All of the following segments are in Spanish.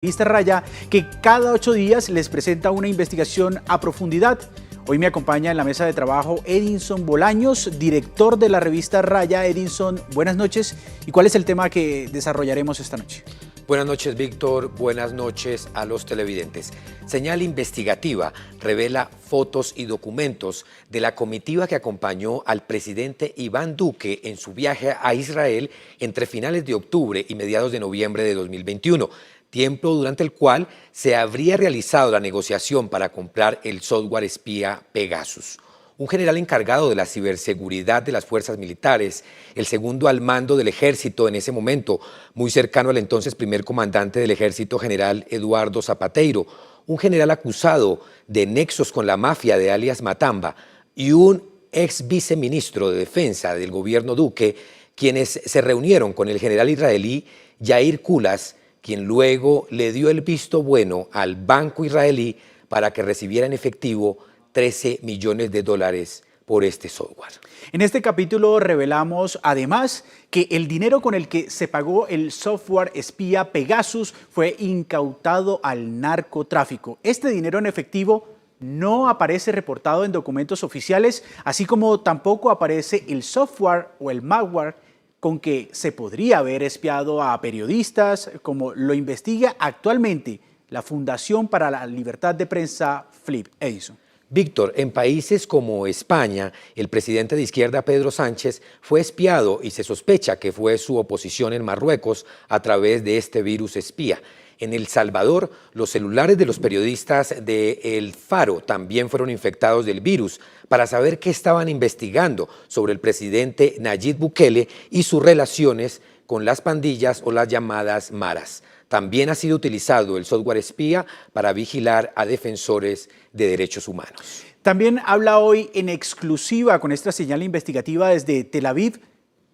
Revista Raya, que cada 8 días les presenta una investigación a profundidad. Hoy me acompaña en la mesa de trabajo Edinson Bolaños, director de la revista Raya. Edinson, buenas noches. ¿Y cuál es el tema que desarrollaremos esta noche? Buenas noches, Víctor. Buenas noches a los televidentes. Señal Investigativa revela fotos y documentos de la comitiva que acompañó al presidente Iván Duque en su viaje a Israel entre finales de octubre y mediados de noviembre de 2021. Tiempo durante el cual se habría realizado la negociación para comprar el software espía Pegasus. Un general encargado de la ciberseguridad de las fuerzas militares, el segundo al mando del ejército en ese momento, muy cercano al entonces primer comandante del ejército, general Eduardo Zapateiro, un general acusado de nexos con la mafia de alias Matamba y un ex viceministro de defensa del gobierno Duque, quienes se reunieron con el general israelí Yair Kulas, quien luego le dio el visto bueno al banco israelí para que recibiera en efectivo $13 millones por este software. En este capítulo revelamos además que el dinero con el que se pagó el software espía Pegasus fue incautado al narcotráfico. Este dinero en efectivo no aparece reportado en documentos oficiales, así como tampoco aparece el software o el malware con que se podría haber espiado a periodistas, como lo investiga actualmente la Fundación para la Libertad de Prensa, FLIP. Edinson. Víctor, en países como España, el presidente de izquierda Pedro Sánchez fue espiado y se sospecha que fue su oposición en Marruecos a través de este virus espía. En El Salvador, los celulares de los periodistas de El Faro también fueron infectados del virus para saber qué estaban investigando sobre el presidente Nayib Bukele y sus relaciones con las pandillas o las llamadas maras. También ha sido utilizado el software espía para vigilar a defensores de derechos humanos. También habla hoy en exclusiva con esta señal investigativa desde Tel Aviv,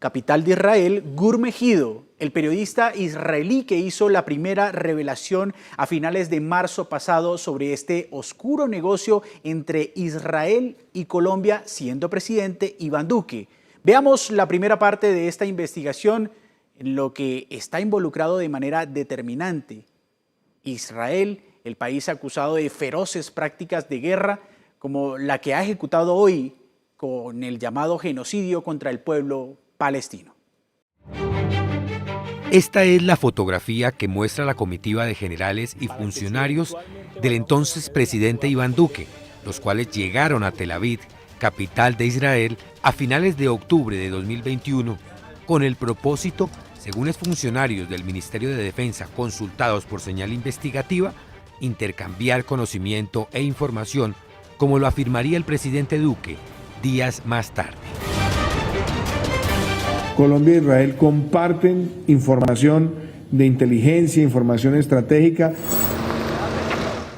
capital de Israel, Gur Megido, el periodista israelí que hizo la primera revelación a finales de marzo pasado sobre este oscuro negocio entre Israel y Colombia, siendo presidente Iván Duque. Veamos la primera parte de esta investigación, en lo que está involucrado de manera determinante Israel, el país acusado de feroces prácticas de guerra, como la que ha ejecutado hoy con el llamado genocidio contra el pueblo palestino. Esta es la fotografía que muestra la comitiva de generales y funcionarios del entonces presidente Iván Duque, los cuales llegaron a Tel Aviv, capital de Israel, a finales de octubre de 2021, con el propósito, según los funcionarios del Ministerio de Defensa consultados por señal investigativa, intercambiar conocimiento e información, como lo afirmaría el presidente Duque días más tarde. Colombia e Israel comparten información de inteligencia, información estratégica.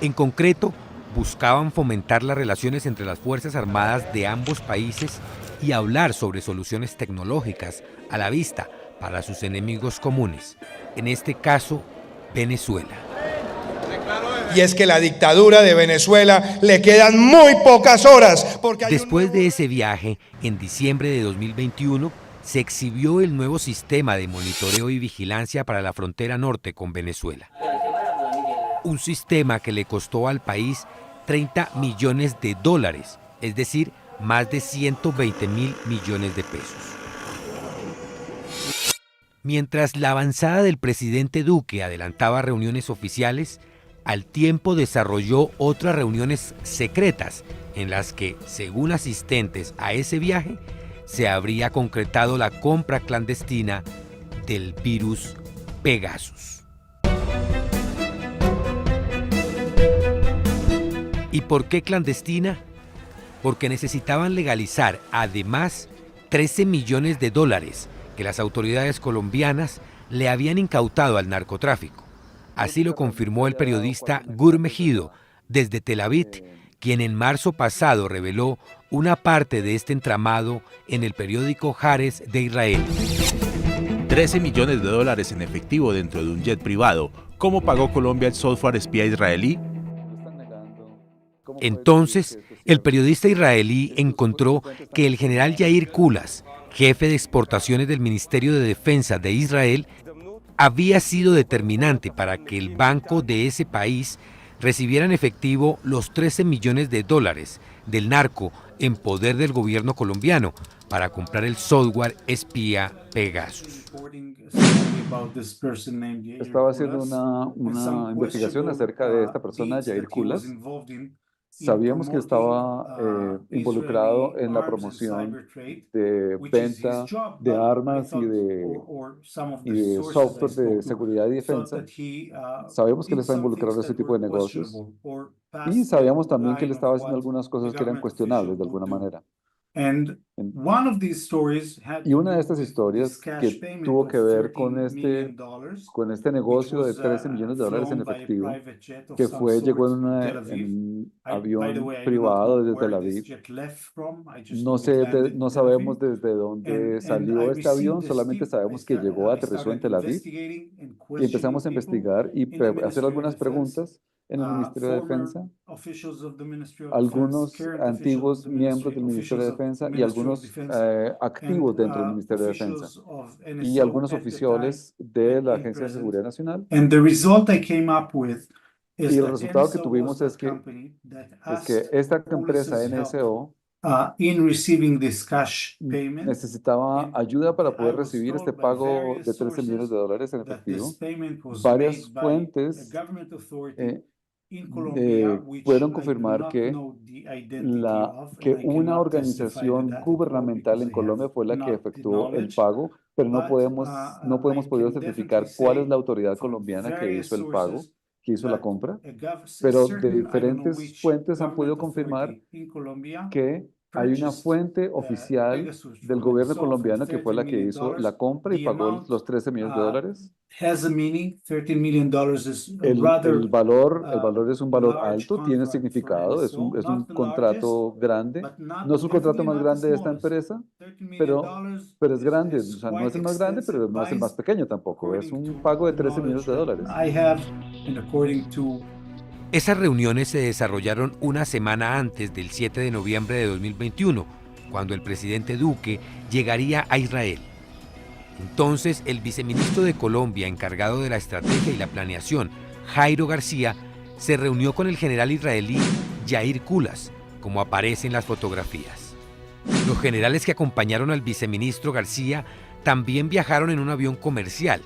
En concreto, buscaban fomentar las relaciones entre las Fuerzas Armadas de ambos países y hablar sobre soluciones tecnológicas a la vista para sus enemigos comunes, en este caso, Venezuela. Y es que la dictadura de Venezuela le quedan muy pocas horas. Después de ese viaje, en diciembre de 2021, se exhibió el nuevo sistema de monitoreo y vigilancia para la frontera norte con Venezuela. Un sistema que le costó al país $30 millones, es decir, más de 120.000 millones de pesos. Mientras la avanzada del presidente Duque adelantaba reuniones oficiales, al tiempo desarrolló otras reuniones secretas en las que, según asistentes a ese viaje, se habría concretado la compra clandestina del virus Pegasus. ¿Y por qué clandestina? Porque necesitaban legalizar además $13 millones que las autoridades colombianas le habían incautado al narcotráfico. Así lo confirmó el periodista Gur Megido desde Tel Aviv, quien en marzo pasado reveló una parte de este entramado en el periódico Haaretz de Israel. $13 millones en efectivo dentro de un jet privado. ¿Cómo pagó Colombia el software espía israelí? Entonces, el periodista israelí encontró que el general Yair Kulas, jefe de exportaciones del Ministerio de Defensa de Israel, había sido determinante para que el banco de ese país recibiera en efectivo los 13 millones de dólares del narco en poder del gobierno colombiano para comprar el software espía Pegasus. Estaba haciendo una investigación acerca de esta persona, Yair Kulas. Sabíamos que estaba involucrado en la promoción de venta de armas y de software de seguridad y defensa. Sabíamos que él estaba involucrado en ese tipo de negocios y sabíamos también que él estaba haciendo algunas cosas que eran cuestionables de alguna manera. Y una de estas historias que tuvo que ver con este negocio de 13 millones de dólares en efectivo, que llegó en un avión privado desde Tel Aviv. No sabemos desde dónde salió este avión, solamente sabemos que llegó, aterrizó en Tel Aviv y empezamos a investigar y hacer algunas preguntas en el Ministerio de Defensa, algunos antiguos miembros del Ministerio de Defensa y algunos activos dentro del Ministerio de Defensa y algunos oficiales de la Agencia de Seguridad Nacional. Y el resultado que tuvimos es que esta empresa NSO necesitaba ayuda para poder recibir este pago de 13 millones de dólares en efectivo. Varias fuentes pudieron confirmar que una organización gubernamental en Colombia fue la que efectuó el pago, pero no podemos poder certificar cuál es la autoridad colombiana que hizo el pago, que hizo la compra, pero de diferentes fuentes han podido confirmar que hay una fuente oficial del gobierno colombiano que fue la que hizo la compra y pagó los 13 millones de dólares. El valor es un valor alto, tiene significado, es un contrato grande. No es el contrato más grande de esta empresa, pero es grande. O sea, no es el más grande, pero no es el más pequeño tampoco. Es un pago de 13 millones de dólares. Esas reuniones se desarrollaron una semana antes del 7 de noviembre de 2021, cuando el presidente Duque llegaría a Israel. Entonces, el viceministro de Colombia, encargado de la estrategia y la planeación, Jairo García, se reunió con el general israelí Yair Kulas, como aparece en las fotografías. Los generales que acompañaron al viceministro García también viajaron en un avión comercial.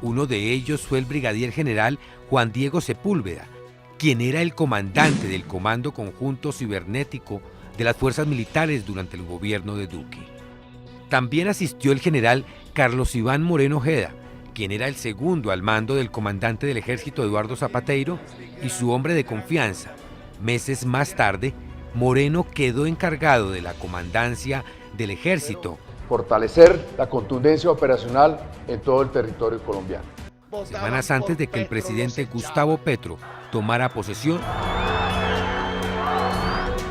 Uno de ellos fue el brigadier general Juan Diego Sepúlveda, quien era el comandante del Comando Conjunto Cibernético de las Fuerzas Militares durante el gobierno de Duque. También asistió el general Carlos Iván Moreno Ojeda, quien era el segundo al mando del comandante del ejército Eduardo Zapateiro y su hombre de confianza. Meses más tarde, Moreno quedó encargado de la comandancia del ejército. Fortalecer la contundencia operacional en todo el territorio colombiano. Semanas antes de que el presidente Gustavo Petro tomara posesión,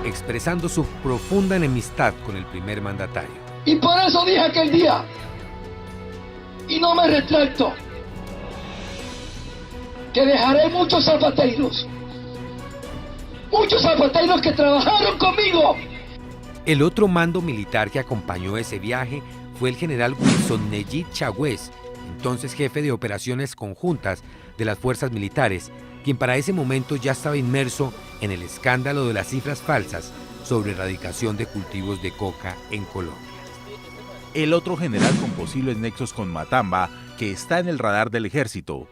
expresando su profunda enemistad con el primer mandatario. Y por eso dije aquel día, y no me retracto, que dejaré muchos zapateiros que trabajaron conmigo. El otro mando militar que acompañó ese viaje fue el general Wilson Neyit Chagüez, entonces jefe de operaciones conjuntas de las fuerzas militares, quien para ese momento ya estaba inmerso en el escándalo de las cifras falsas sobre erradicación de cultivos de coca en Colombia. El otro general con posibles nexos con Matamba, que está en el radar del ejército.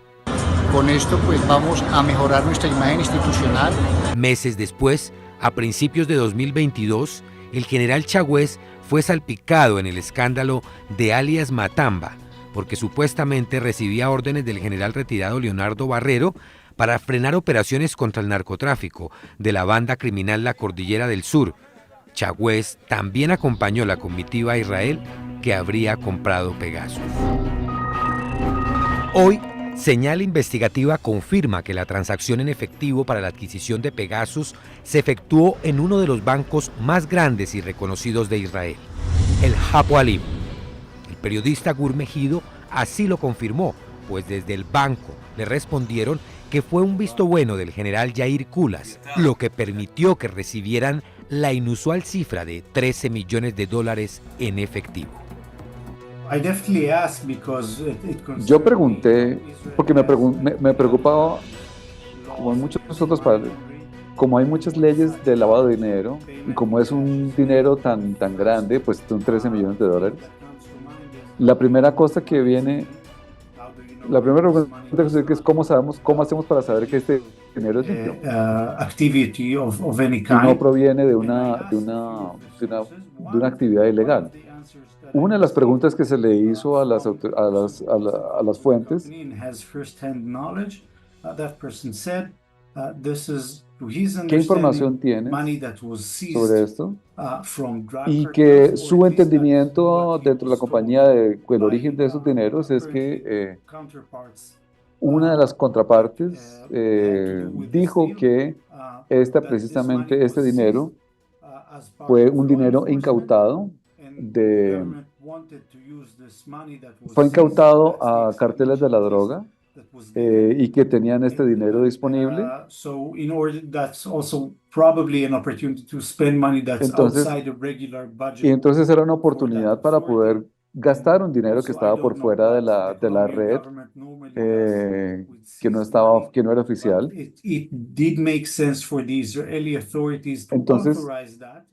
Con esto pues vamos a mejorar nuestra imagen institucional. Meses después, a principios de 2022, el general Chagüez fue salpicado en el escándalo de alias Matamba, porque supuestamente recibía órdenes del general retirado Leonardo Barrero para frenar operaciones contra el narcotráfico de la banda criminal La Cordillera del Sur. Chagüez también acompañó la comitiva a Israel que habría comprado Pegasus. Hoy, Señal Investigativa confirma que la transacción en efectivo para la adquisición de Pegasus se efectuó en uno de los bancos más grandes y reconocidos de Israel, el Hapoalim. El periodista Gur Mejido así lo confirmó, pues desde el banco le respondieron que fue un visto bueno del general Yair Kulas, lo que permitió que recibieran la inusual cifra de 13 millones de dólares en efectivo. Yo pregunté, porque me preocupaba, como en muchos otros países, como hay muchas leyes de lavado de dinero, y como es un dinero tan grande, pues son 13 millones de dólares. La primera cosa que viene, la primera pregunta que es cómo hacemos para saber que este dinero es limpio. Y no proviene de una actividad ilegal. Una de las preguntas que se le hizo a las fuentes, ¿qué información tienes sobre esto? Y que su entendimiento dentro de la compañía del origen de esos dineros es que una de las contrapartes dijo que precisamente este dinero fue un dinero incautado fue incautado a carteles de la droga y que tenían este dinero disponible. Entonces era una oportunidad para poder gastar un dinero que estaba por fuera de la red, que no era oficial. Entonces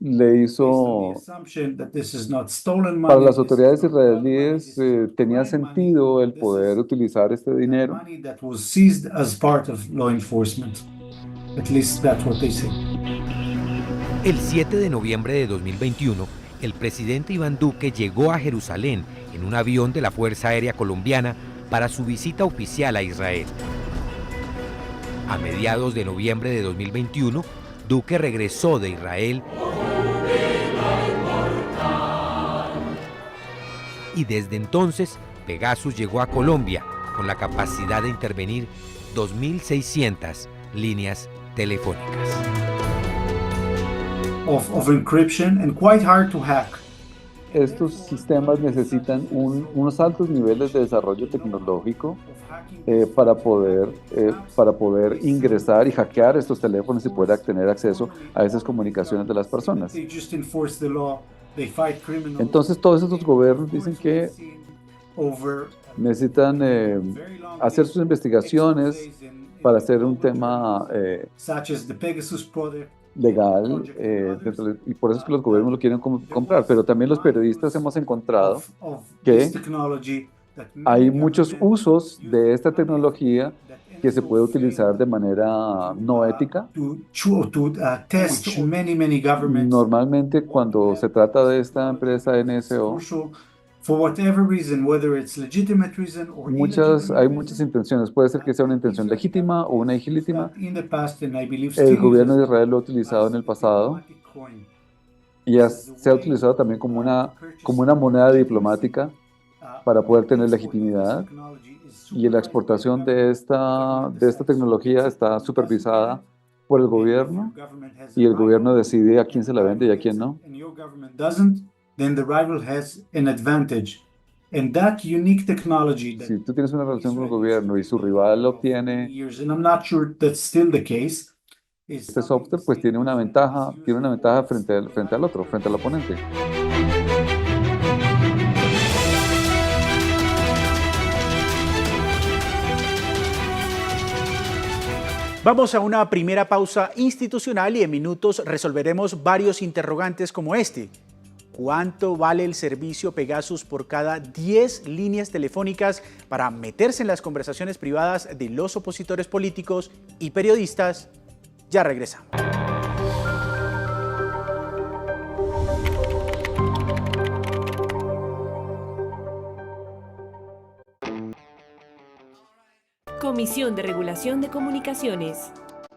le hizo, para las autoridades israelíes tenía sentido el poder utilizar este dinero. El 7 de noviembre de 2021, el presidente Iván Duque llegó a Jerusalén en un avión de la Fuerza Aérea Colombiana para su visita oficial a Israel. A mediados de noviembre de 2021, Duque regresó de Israel y desde entonces Pegasus llegó a Colombia con la capacidad de intervenir 2.600 líneas telefónicas. Of encryption and quite hard to hack. Estos sistemas necesitan unos altos niveles de desarrollo tecnológico para poder ingresar y hackear estos teléfonos y poder tener acceso a esas comunicaciones de las personas. Entonces todos estos gobiernos dicen que necesitan hacer sus investigaciones para hacer un tema legal, y por eso es que los gobiernos lo quieren comprar, pero también los periodistas hemos encontrado que hay muchos usos de esta tecnología que se puede utilizar de manera no ética. Normalmente cuando se trata de esta empresa NSO, hay muchas intenciones. Puede ser que sea una intención legítima o una ilegítima. El gobierno de Israel lo ha utilizado en el pasado y se ha utilizado también como una moneda diplomática para poder tener legitimidad. Y la exportación de esta tecnología está supervisada por el gobierno y el gobierno decide a quién se la vende y a quién no. Then the rival has an advantage. And that unique technology that si tú tienes una relación con el gobierno y su rival obtiene and I'm not sure that's still the case, este software, pues tiene una ventaja frente al otro, frente al oponente. Vamos a una primera pausa institucional y en minutos resolveremos varios interrogantes como este. ¿Cuánto vale el servicio Pegasus por cada 10 líneas telefónicas para meterse en las conversaciones privadas de los opositores políticos y periodistas? Ya regresamos. Comisión de Regulación de Comunicaciones.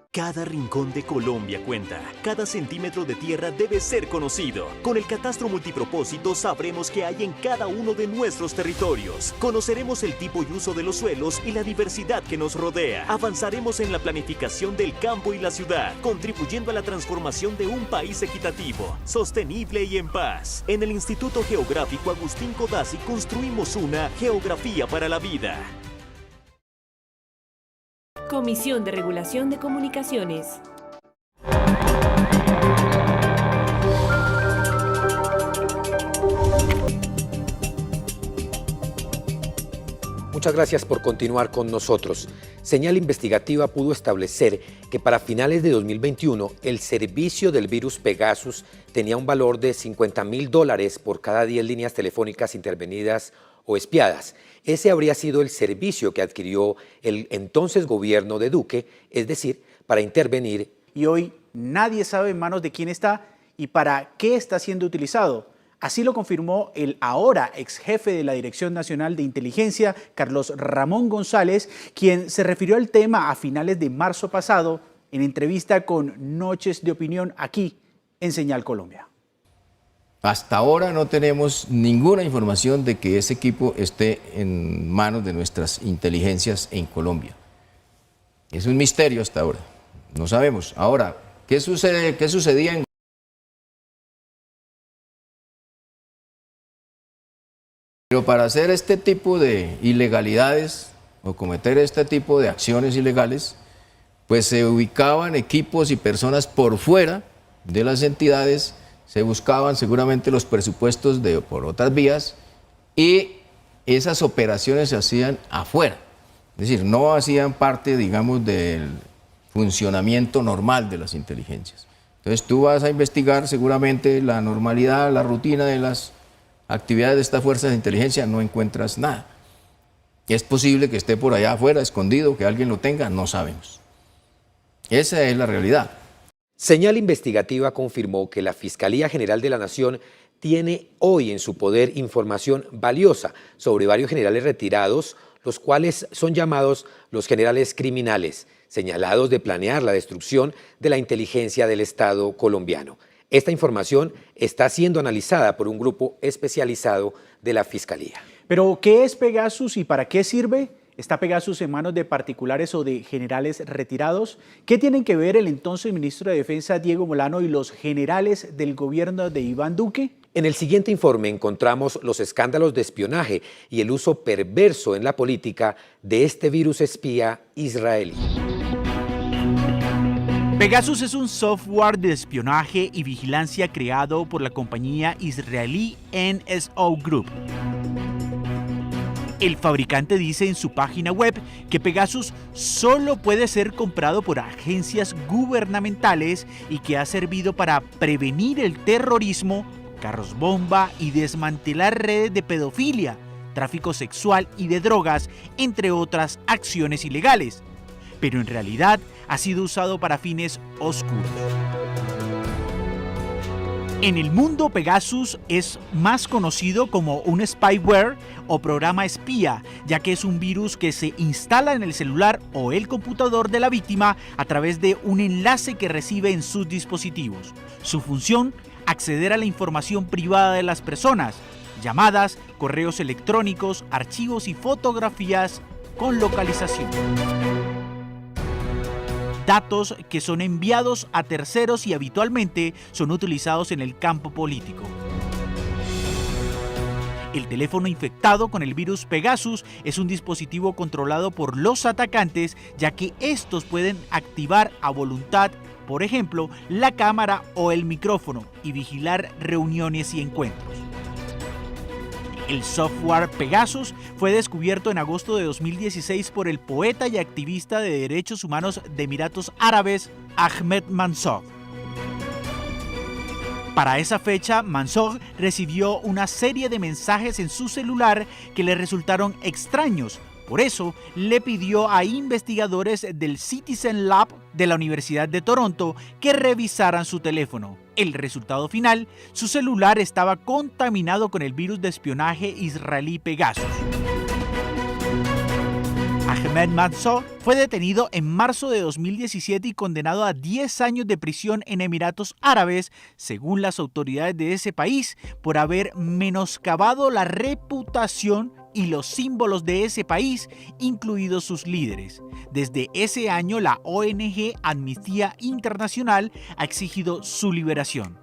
Cada rincón de Colombia cuenta. Cada centímetro de tierra debe ser conocido. Con el catastro multipropósito sabremos qué hay en cada uno de nuestros territorios. Conoceremos el tipo y uso de los suelos y la diversidad que nos rodea. Avanzaremos en la planificación del campo y la ciudad, contribuyendo a la transformación de un país equitativo, sostenible y en paz. En el Instituto Geográfico Agustín Codazzi construimos una geografía para la vida. Comisión de Regulación de Comunicaciones. Muchas gracias por continuar con nosotros. Señal Investigativa pudo establecer que para finales de 2021 el servicio del virus Pegasus tenía un valor de $50.000 por cada 10 líneas telefónicas intervenidas o espiadas. Ese habría sido el servicio que adquirió el entonces gobierno de Duque, es decir, para intervenir. Y hoy nadie sabe en manos de quién está y para qué está siendo utilizado. Así lo confirmó el ahora ex jefe de la Dirección Nacional de Inteligencia, Carlos Ramón González, quien se refirió al tema a finales de marzo pasado en entrevista con Noches de Opinión aquí en Señal Colombia. Hasta ahora no tenemos ninguna información de que ese equipo esté en manos de nuestras inteligencias en Colombia. Es un misterio hasta ahora, no sabemos. Ahora, ¿qué sucedía en Pero para hacer este tipo de ilegalidades o cometer este tipo de acciones ilegales, pues se ubicaban equipos y personas por fuera de las entidades, se buscaban seguramente los presupuestos por otras vías y esas operaciones se hacían afuera. Es decir, no hacían parte, digamos, del funcionamiento normal de las inteligencias. Entonces tú vas a investigar seguramente la normalidad, la rutina de las actividades de estas fuerzas de inteligencia, no encuentras nada. Es posible que esté por allá afuera, escondido, que alguien lo tenga, no sabemos. Esa es la realidad. Señal Investigativa confirmó que la Fiscalía General de la Nación tiene hoy en su poder información valiosa sobre varios generales retirados, los cuales son llamados los generales criminales, señalados de planear la destrucción de la inteligencia del Estado colombiano. Esta información está siendo analizada por un grupo especializado de la Fiscalía. ¿Pero qué es Pegasus y para qué sirve? ¿Está Pegasus en manos de particulares o de generales retirados? ¿Qué tienen que ver el entonces ministro de Defensa Diego Molano y los generales del gobierno de Iván Duque? En el siguiente informe encontramos los escándalos de espionaje y el uso perverso en la política de este virus espía israelí. Pegasus es un software de espionaje y vigilancia creado por la compañía israelí NSO Group. El fabricante dice en su página web que Pegasus solo puede ser comprado por agencias gubernamentales y que ha servido para prevenir el terrorismo, carros bomba y desmantelar redes de pedofilia, tráfico sexual y de drogas, entre otras acciones ilegales. Pero en realidad ha sido usado para fines oscuros. En el mundo, Pegasus es más conocido como un spyware o programa espía, ya que es un virus que se instala en el celular o el computador de la víctima a través de un enlace que recibe en sus dispositivos. Su función, acceder a la información privada de las personas, llamadas, correos electrónicos, archivos y fotografías con localización. Datos que son enviados a terceros y habitualmente son utilizados en el campo político. El teléfono infectado con el virus Pegasus es un dispositivo controlado por los atacantes, ya que estos pueden activar a voluntad, por ejemplo, la cámara o el micrófono y vigilar reuniones y encuentros. El software Pegasus fue descubierto en agosto de 2016 por el poeta y activista de derechos humanos de Emiratos Árabes, Ahmed Mansour. Para esa fecha, Mansour recibió una serie de mensajes en su celular que le resultaron extraños. Por eso, le pidió a investigadores del Citizen Lab de la Universidad de Toronto que revisaran su teléfono. El resultado final, su celular estaba contaminado con el virus de espionaje israelí Pegasus. Ahmed Mansour fue detenido en marzo de 2017 y condenado a 10 años de prisión en Emiratos Árabes, según las autoridades de ese país, por haber menoscabado la reputación y los símbolos de ese país, incluidos sus líderes. Desde ese año, la ONG Amnistía Internacional ha exigido su liberación.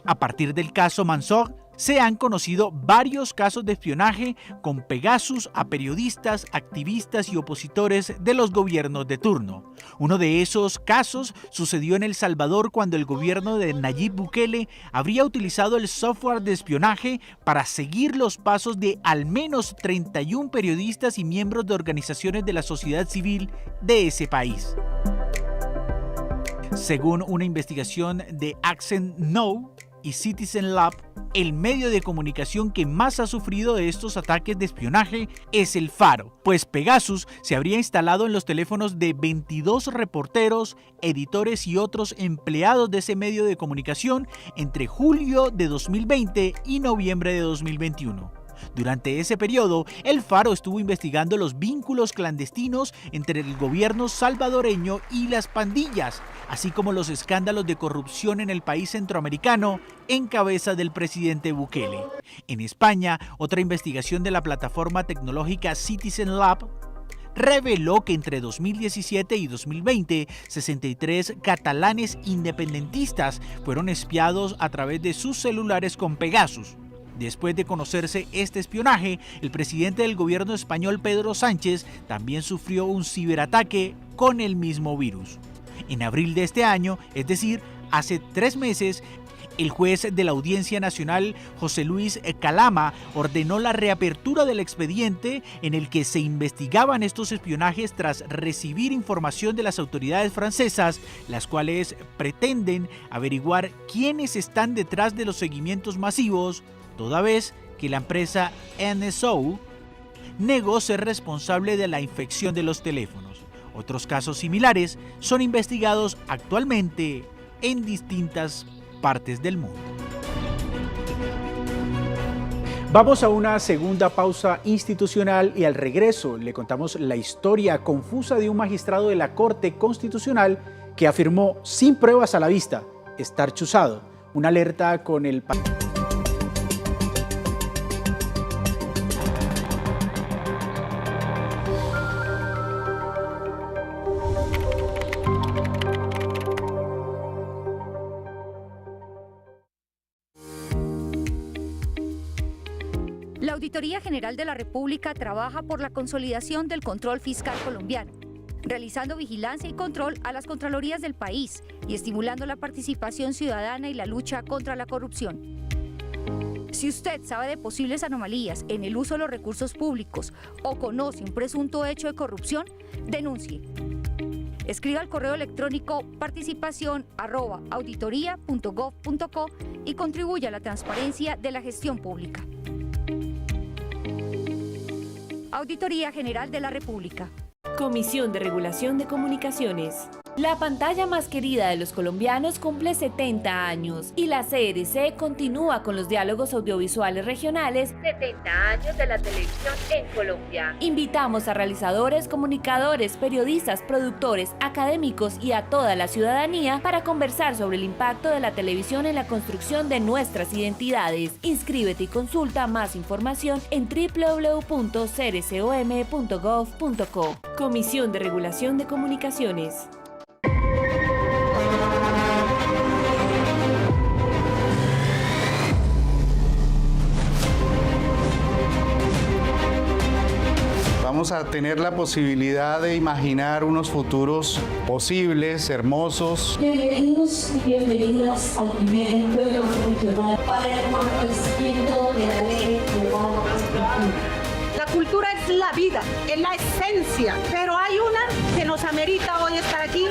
A partir del caso Mansour, Se han conocido varios casos de espionaje con Pegasus a periodistas, activistas y opositores de los gobiernos de turno. Uno de esos casos sucedió en El Salvador cuando el gobierno de Nayib Bukele habría utilizado el software de espionaje para seguir los pasos de al menos 31 periodistas y miembros de organizaciones de la sociedad civil de ese país. Según una investigación de Accent Now y Citizen Lab, el medio de comunicación que más ha sufrido de estos ataques de espionaje es El Faro, pues Pegasus se habría instalado en los teléfonos de 22 reporteros, editores y otros empleados de ese medio de comunicación entre julio de 2020 y noviembre de 2021. Durante ese periodo, El Faro estuvo investigando los vínculos clandestinos entre el gobierno salvadoreño y las pandillas, así como los escándalos de corrupción en el país centroamericano en cabeza del presidente Bukele. En España, otra investigación de la plataforma tecnológica Citizen Lab reveló que entre 2017 y 2020, 63 catalanes independentistas fueron espiados a través de sus celulares con Pegasus. Después de conocerse este espionaje, el presidente del gobierno español, Pedro Sánchez, también sufrió un ciberataque con el mismo virus. En abril de este año, es decir, hace 3 meses, el juez de la Audiencia Nacional, José Luis Calama, ordenó la reapertura del expediente en el que se investigaban estos espionajes tras recibir información de las autoridades francesas, las cuales pretenden averiguar quiénes están detrás de los seguimientos masivos, toda vez que la empresa NSO negó ser responsable de la infección de los teléfonos. Otros casos similares son investigados actualmente en distintas partes del mundo. Vamos a una segunda pausa institucional y al regreso le contamos la historia confusa de un magistrado de la Corte Constitucional que afirmó sin pruebas a la vista estar chuzado. Una alerta con el país. La Auditoría General de la República trabaja por la consolidación del control fiscal colombiano, realizando vigilancia y control a las contralorías del país y estimulando la participación ciudadana y la lucha contra la corrupción. Si usted sabe de posibles anomalías en el uso de los recursos públicos o conoce un presunto hecho de corrupción, denuncie. Escriba al correo electrónico participación@auditoria.gov.co y contribuya a la transparencia de la gestión pública. Auditoría General de la República. Comisión de Regulación de Comunicaciones. La pantalla más querida de los colombianos cumple 70 años y la CRC continúa con los diálogos audiovisuales regionales 70 años de la televisión en Colombia. Invitamos a realizadores, comunicadores, periodistas, productores, académicos y a toda la ciudadanía para conversar sobre el impacto de la televisión en la construcción de nuestras identidades. Inscríbete y consulta más información en www.crcom.gov.co. Comisión de Regulación de Comunicaciones. Vamos a tener la posibilidad de imaginar unos futuros posibles, hermosos. Bienvenidos y bienvenidas al primer encuentro regional para el fortalecimiento de la ley de cultura. La cultura es la vida, es la esencia, pero hay una que nos amerita hoy estar aquí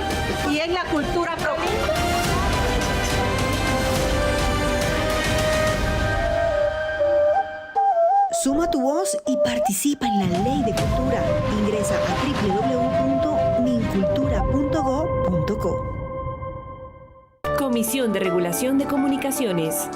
y es la cultura propia. Suma tu voz y participa en la Ley de Cultura. Ingresa a www.mincultura.go.co. Comisión de Regulación de Comunicaciones.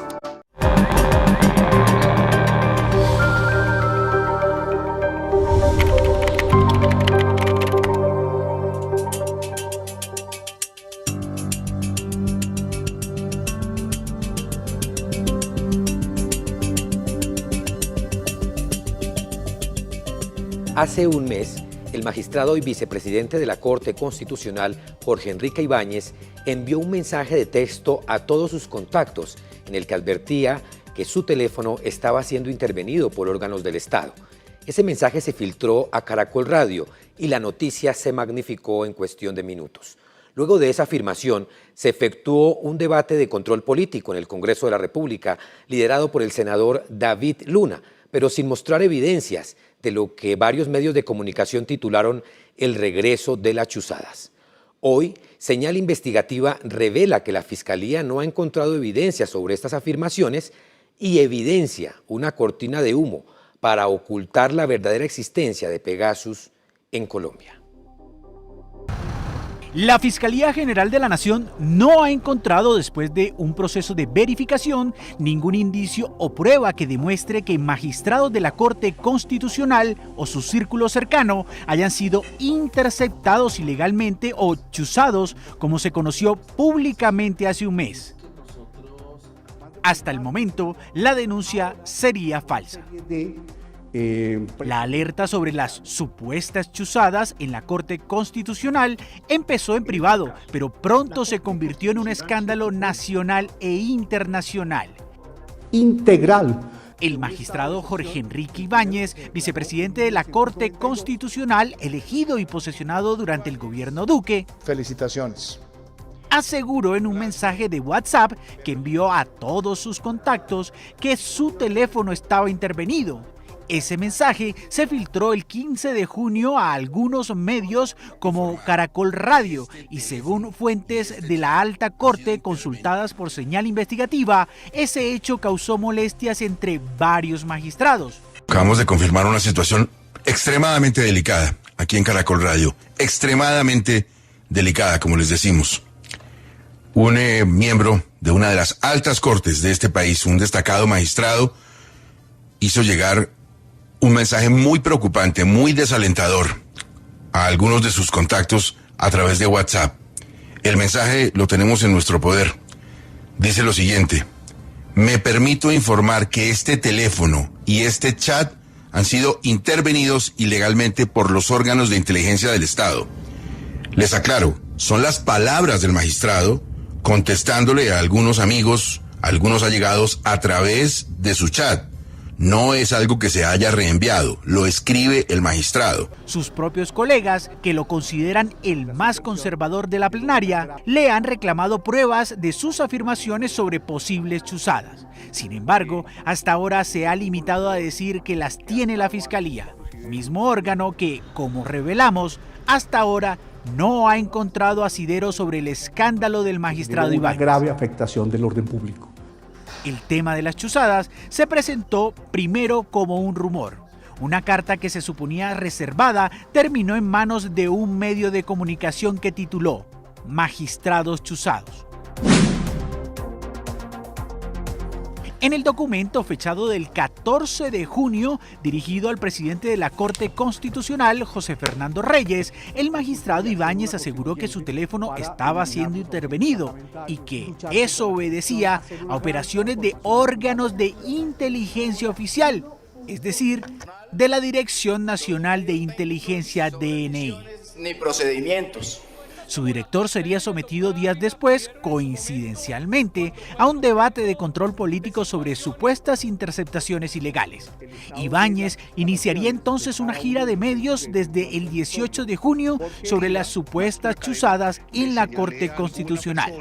Hace un mes, el magistrado y vicepresidente de la Corte Constitucional, Jorge Enrique Ibáñez, envió un mensaje de texto a todos sus contactos en el que advertía que su teléfono estaba siendo intervenido por órganos del Estado. Ese mensaje se filtró a Caracol Radio y la noticia se magnificó en cuestión de minutos. Luego de esa afirmación, se efectuó un debate de control político en el Congreso de la República, liderado por el senador David Luna, pero sin mostrar evidencias de lo que varios medios de comunicación titularon el regreso de las chuzadas. Hoy, Señal Investigativa revela que la Fiscalía no ha encontrado evidencia sobre estas afirmaciones y evidencia una cortina de humo para ocultar la verdadera existencia de Pegasus en Colombia. La Fiscalía General de la Nación no ha encontrado, después de un proceso de verificación, ningún indicio o prueba que demuestre que magistrados de la Corte Constitucional o su círculo cercano hayan sido interceptados ilegalmente o chuzados, como se conoció públicamente hace un mes. Hasta el momento, la denuncia sería falsa. La alerta sobre las supuestas chuzadas en la Corte Constitucional empezó en privado, pero pronto se convirtió en un escándalo nacional e internacional. Integral. El magistrado Jorge Enrique Ibáñez, vicepresidente de la Corte Constitucional, elegido y posesionado durante el gobierno Duque, Felicitaciones. aseguró en un mensaje de WhatsApp que envió a todos sus contactos que su teléfono estaba intervenido. Ese mensaje se filtró el 15 de junio a algunos medios como Caracol Radio y, según fuentes de la Alta Corte consultadas por Señal Investigativa, ese hecho causó molestias entre varios magistrados. Acabamos de confirmar una situación extremadamente delicada aquí en Caracol Radio, extremadamente delicada, como les decimos. Un miembro de una de las altas cortes de este país, un destacado magistrado, hizo llegar un mensaje muy preocupante, muy desalentador a algunos de sus contactos a través de WhatsApp. El mensaje lo tenemos en nuestro poder. Dice lo siguiente: me permito informar que este teléfono y este chat han sido intervenidos ilegalmente por los órganos de inteligencia del Estado. Les aclaro, son las palabras del magistrado contestándole a algunos amigos, a algunos allegados a través de su chat. No es algo que se haya reenviado, lo escribe el magistrado. Sus propios colegas, que lo consideran el más conservador de la plenaria, le han reclamado pruebas de sus afirmaciones sobre posibles chuzadas. Sin embargo, hasta ahora se ha limitado a decir que las tiene la Fiscalía, mismo órgano que, como revelamos, hasta ahora no ha encontrado asidero sobre el escándalo del magistrado Ibáñez. Una grave afectación del orden público. El tema de las chuzadas se presentó primero como un rumor. Una carta que se suponía reservada terminó en manos de un medio de comunicación que tituló Magistrados chuzados. En el documento fechado del 14 de junio, dirigido al presidente de la Corte Constitucional, José Fernando Reyes, el magistrado Ibáñez aseguró que su teléfono estaba siendo intervenido y que eso obedecía a operaciones de órganos de inteligencia oficial, es decir, de la Dirección Nacional de Inteligencia DNI. Ni procedimientos. Su director sería sometido días después, coincidencialmente, a un debate de control político sobre supuestas interceptaciones ilegales. Ibáñez iniciaría entonces una gira de medios desde el 18 de junio sobre las supuestas chuzadas en la Corte Constitucional.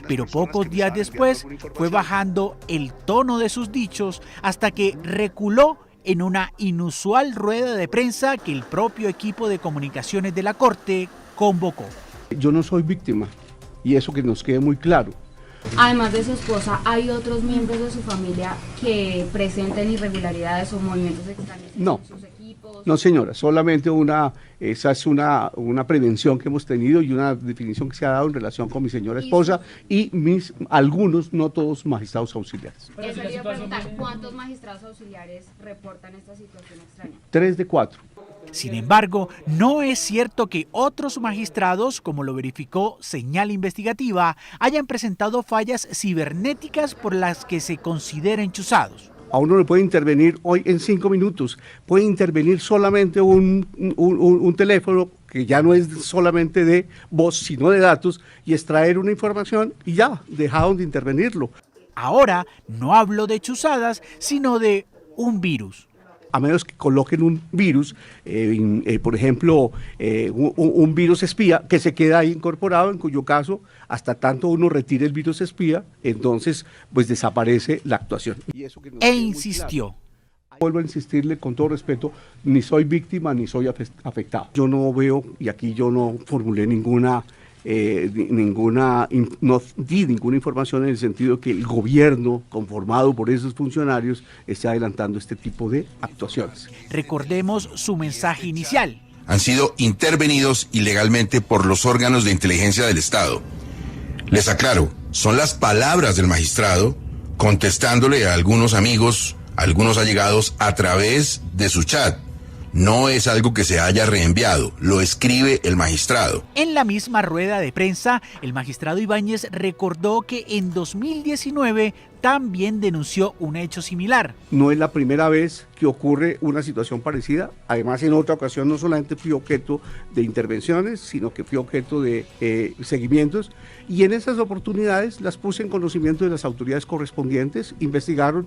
Pero pocos días después fue bajando el tono de sus dichos hasta que reculó en una inusual rueda de prensa que el propio equipo de comunicaciones de la Corte convocó. Yo no soy víctima, y eso que nos quede muy claro. Además de su esposa, ¿hay otros miembros de su familia que presenten irregularidades o movimientos extraños en sus equipos? No, señora, solamente esa es una prevención que hemos tenido y una definición que se ha dado en relación con mi señora esposa y algunos, no todos, magistrados auxiliares. Eso le iba a preguntar, ¿cuántos magistrados auxiliares reportan esta situación extraña? 3 de 4. Sin embargo, no es cierto que otros magistrados, como lo verificó Señal Investigativa, hayan presentado fallas cibernéticas por las que se consideren chuzados. A uno le puede intervenir hoy en 5 minutos, puede intervenir solamente un teléfono que ya no es solamente de voz, sino de datos, y extraer una información y ya, dejaron de intervenirlo. Ahora no hablo de chuzadas, sino de un virus. A menos que coloquen un virus, por ejemplo, un virus espía que se queda ahí incorporado, en cuyo caso, hasta tanto uno retire el virus espía, entonces pues desaparece la actuación. E insistió. Vuelvo a insistirle con todo respeto, ni soy víctima ni soy afectado. Yo no veo, y aquí yo no formulé no di ninguna información en el sentido de que el gobierno, conformado por esos funcionarios, esté adelantando este tipo de actuaciones. Recordemos su mensaje inicial. Han sido intervenidos ilegalmente por los órganos de inteligencia del Estado. Les aclaro, son las palabras del magistrado contestándole a algunos amigos, a algunos allegados a través de su chat. No es algo que se haya reenviado, lo escribe el magistrado. En la misma rueda de prensa, el magistrado Ibáñez recordó que en 2019 también denunció un hecho similar. No es la primera vez que ocurre una situación parecida. Además, en otra ocasión no solamente fui objeto de intervenciones, sino que fui objeto de seguimientos. Y en esas oportunidades las puse en conocimiento de las autoridades correspondientes, investigaron.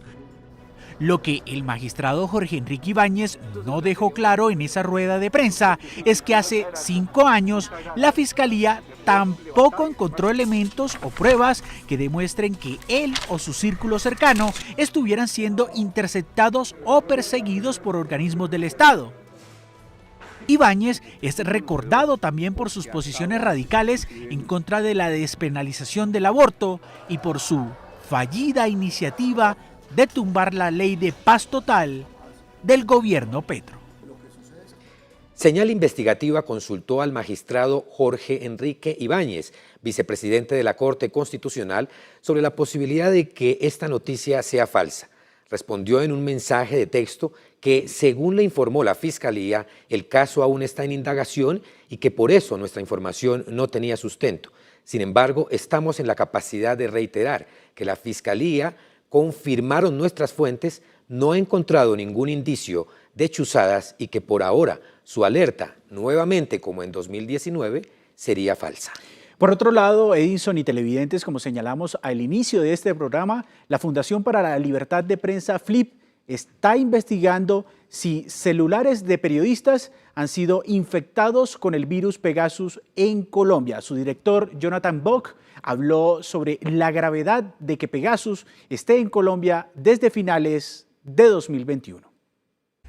Lo que el magistrado Jorge Enrique Ibáñez no dejó claro en esa rueda de prensa es que hace 5 años la Fiscalía tampoco encontró elementos o pruebas que demuestren que él o su círculo cercano estuvieran siendo interceptados o perseguidos por organismos del Estado. Ibáñez es recordado también por sus posiciones radicales en contra de la despenalización del aborto y por su fallida iniciativa de tumbar la ley de paz total del gobierno Petro. Señal Investigativa consultó al magistrado Jorge Enrique Ibáñez, vicepresidente de la Corte Constitucional, sobre la posibilidad de que esta noticia sea falsa. Respondió en un mensaje de texto que, según le informó la Fiscalía, el caso aún está en indagación y que por eso nuestra información no tenía sustento. Sin embargo, estamos en la capacidad de reiterar que la Fiscalía, confirmaron nuestras fuentes, no ha encontrado ningún indicio de chuzadas y que por ahora su alerta, nuevamente como en 2019, sería falsa. Por otro lado, Edison y televidentes, como señalamos al inicio de este programa, la Fundación para la Libertad de Prensa, FLIP, está investigando si celulares de periodistas han sido infectados con el virus Pegasus en Colombia. Su director, Jonathan Bock, habló sobre la gravedad de que Pegasus esté en Colombia desde finales de 2021.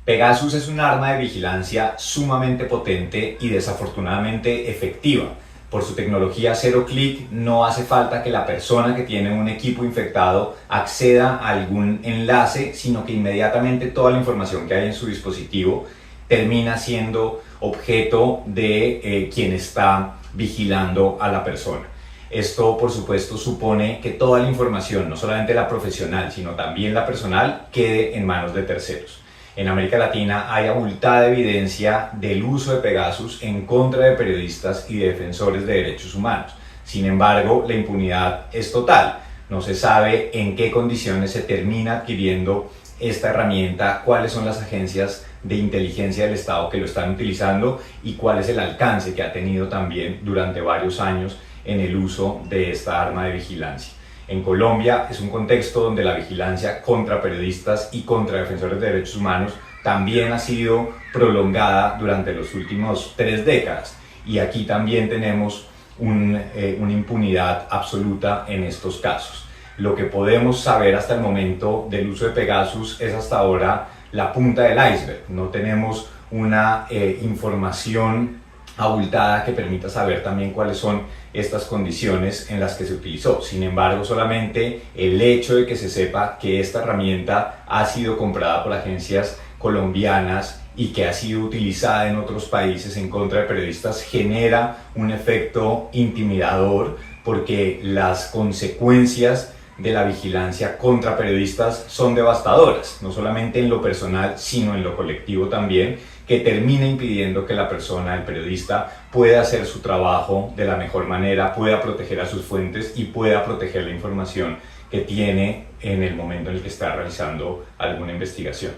Pegasus es un arma de vigilancia sumamente potente y desafortunadamente efectiva. Por su tecnología cero clic, no hace falta que la persona que tiene un equipo infectado acceda a algún enlace, sino que inmediatamente toda la información que hay en su dispositivo termina siendo objeto de quien está vigilando a la persona. Esto, por supuesto, supone que toda la información, no solamente la profesional, sino también la personal, quede en manos de terceros. En América Latina hay abultada evidencia del uso de Pegasus en contra de periodistas y de defensores de derechos humanos. Sin embargo, la impunidad es total. No se sabe en qué condiciones se termina adquiriendo esta herramienta, cuáles son las agencias de inteligencia del Estado que lo están utilizando y cuál es el alcance que ha tenido también durante varios años en el uso de esta arma de vigilancia. En Colombia es un contexto donde la vigilancia contra periodistas y contra defensores de derechos humanos también ha sido prolongada durante los últimos 3 décadas. Y aquí también tenemos una impunidad absoluta en estos casos. Lo que podemos saber hasta el momento del uso de Pegasus es hasta ahora la punta del iceberg. No tenemos una información abultada que permita saber también cuáles son estas condiciones en las que se utilizó. Sin embargo, solamente el hecho de que se sepa que esta herramienta ha sido comprada por agencias colombianas y que ha sido utilizada en otros países en contra de periodistas genera un efecto intimidador, porque las consecuencias de la vigilancia contra periodistas son devastadoras, no solamente en lo personal, sino en lo colectivo también, que termina impidiendo que la persona, el periodista, pueda hacer su trabajo de la mejor manera, pueda proteger a sus fuentes y pueda proteger la información que tiene en el momento en el que está realizando alguna investigación.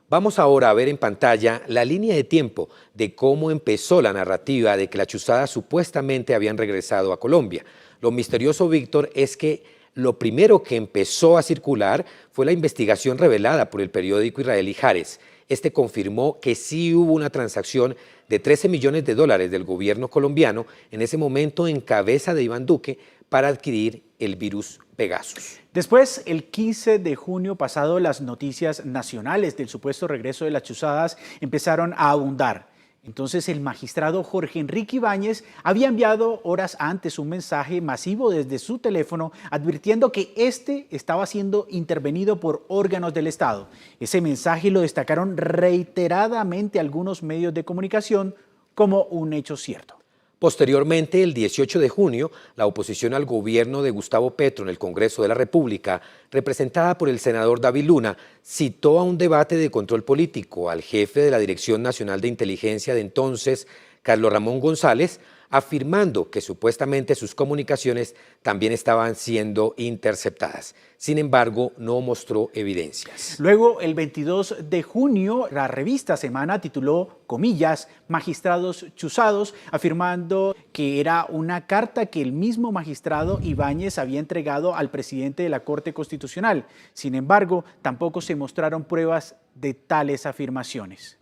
Vamos ahora a ver en pantalla la línea de tiempo de cómo empezó la narrativa de que las chuzadas supuestamente habían regresado a Colombia. Lo misterioso, Víctor, es que lo primero que empezó a circular fue la investigación revelada por el periódico israelí Haaretz. Este confirmó que sí hubo una transacción de $13 millones del gobierno colombiano, en ese momento en cabeza de Iván Duque, para adquirir el virus Pegasus. Después, el 15 de junio pasado, las noticias nacionales del supuesto regreso de las chuzadas empezaron a abundar. Entonces, el magistrado Jorge Enrique Ibáñez había enviado horas antes un mensaje masivo desde su teléfono advirtiendo que este estaba siendo intervenido por órganos del Estado. Ese mensaje lo destacaron reiteradamente algunos medios de comunicación como un hecho cierto. Posteriormente, el 18 de junio, la oposición al gobierno de Gustavo Petro en el Congreso de la República, representada por el senador David Luna, citó a un debate de control político al jefe de la Dirección Nacional de Inteligencia de entonces, Carlos Ramón González, afirmando que supuestamente sus comunicaciones también estaban siendo interceptadas. Sin embargo, no mostró evidencias. Luego, el 22 de junio, la revista Semana tituló, comillas, magistrados chuzados, afirmando que era una carta que el mismo magistrado Ibáñez había entregado al presidente de la Corte Constitucional. Sin embargo, tampoco se mostraron pruebas de tales afirmaciones.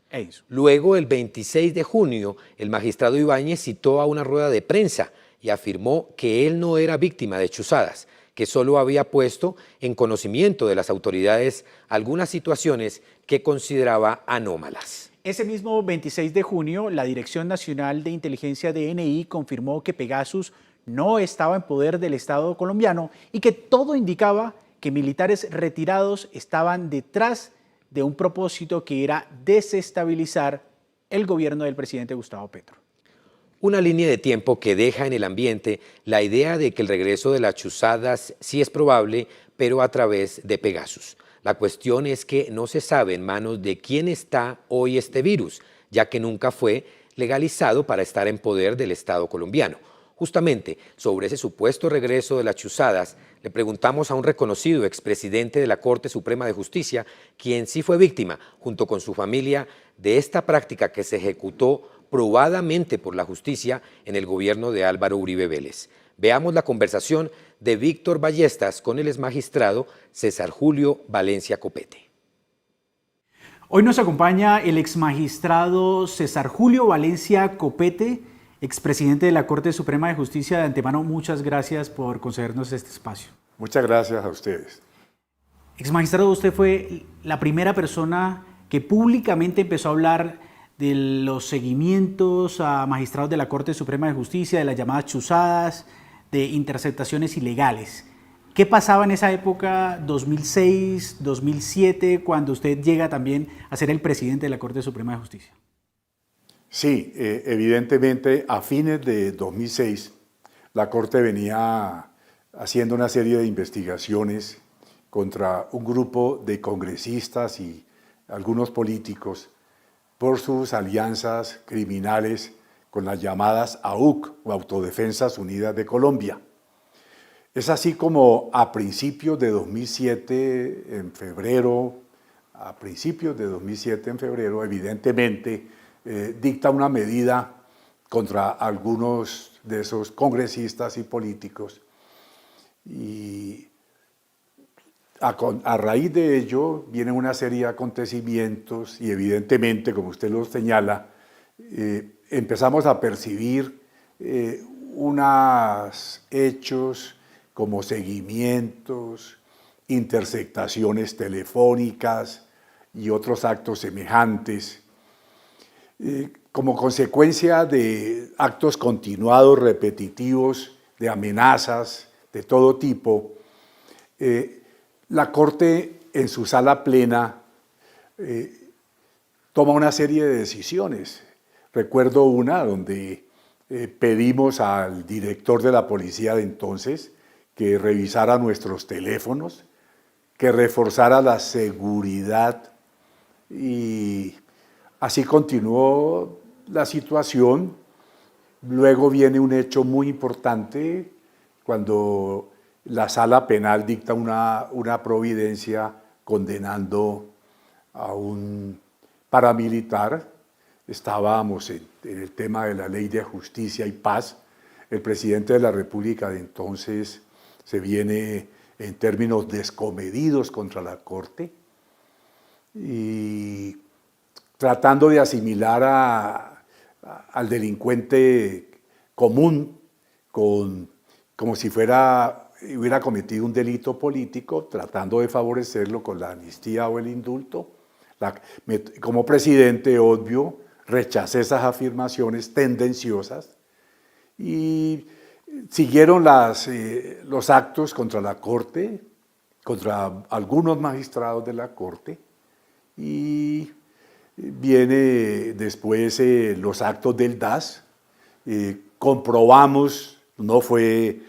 Luego, el 26 de junio, el magistrado Ibáñez citó a una rueda de prensa y afirmó que él no era víctima de chuzadas, que solo había puesto en conocimiento de las autoridades algunas situaciones que consideraba anómalas. Ese mismo 26 de junio, la Dirección Nacional de Inteligencia DNI confirmó que Pegasus no estaba en poder del Estado colombiano y que todo indicaba que militares retirados estaban detrás de un propósito que era desestabilizar el gobierno del presidente Gustavo Petro. Una línea de tiempo que deja en el ambiente la idea de que el regreso de las chuzadas sí es probable, pero a través de Pegasus. La cuestión es que no se sabe en manos de quién está hoy este virus, ya que nunca fue legalizado para estar en poder del Estado colombiano. Justamente sobre ese supuesto regreso de las chuzadas, le preguntamos a un reconocido expresidente de la Corte Suprema de Justicia, quien sí fue víctima, junto con su familia, de esta práctica que se ejecutó probadamente por la justicia en el gobierno de Álvaro Uribe Vélez. Veamos la conversación de Víctor Ballestas con el exmagistrado César Julio Valencia Copete. Hoy nos acompaña el exmagistrado César Julio Valencia Copete, expresidente de la Corte Suprema de Justicia. De antemano, muchas gracias por concedernos este espacio. Muchas gracias a ustedes. Exmagistrado, usted fue la primera persona que públicamente empezó a hablar de los seguimientos a magistrados de la Corte Suprema de Justicia, de las llamadas chuzadas, de interceptaciones ilegales. ¿Qué pasaba en esa época, 2006, 2007, cuando usted llega también a ser el presidente de la Corte Suprema de Justicia? Sí, evidentemente a fines de 2006 la Corte venía haciendo una serie de investigaciones contra un grupo de congresistas y algunos políticos por sus alianzas criminales con las llamadas AUC o Autodefensas Unidas de Colombia. Es así como a principios de 2007, en febrero, evidentemente, dicta una medida contra algunos de esos congresistas y políticos y a raíz de ello viene una serie de acontecimientos y evidentemente, como usted lo señala, empezamos a percibir unos hechos como seguimientos, interceptaciones telefónicas y otros actos semejantes. Como consecuencia de actos continuados, repetitivos, de amenazas de todo tipo, la Corte en su sala plena toma una serie de decisiones. Recuerdo una donde pedimos al director de la policía de entonces que revisara nuestros teléfonos, que reforzara la seguridad y así continuó la situación. Luego viene un hecho muy importante cuando la sala penal dicta una providencia condenando a un paramilitar. Estábamos en el tema de la Ley de Justicia y Paz. El presidente de la República de entonces se viene en términos descomedidos contra la Corte y tratando de asimilar al delincuente común como si hubiera cometido un delito político, tratando de favorecerlo con la amnistía o el indulto. Como presidente, obvio, rechacé esas afirmaciones tendenciosas y siguieron los actos contra la Corte, contra algunos magistrados de la Corte, y viene después los actos del DAS. Comprobamos, no fue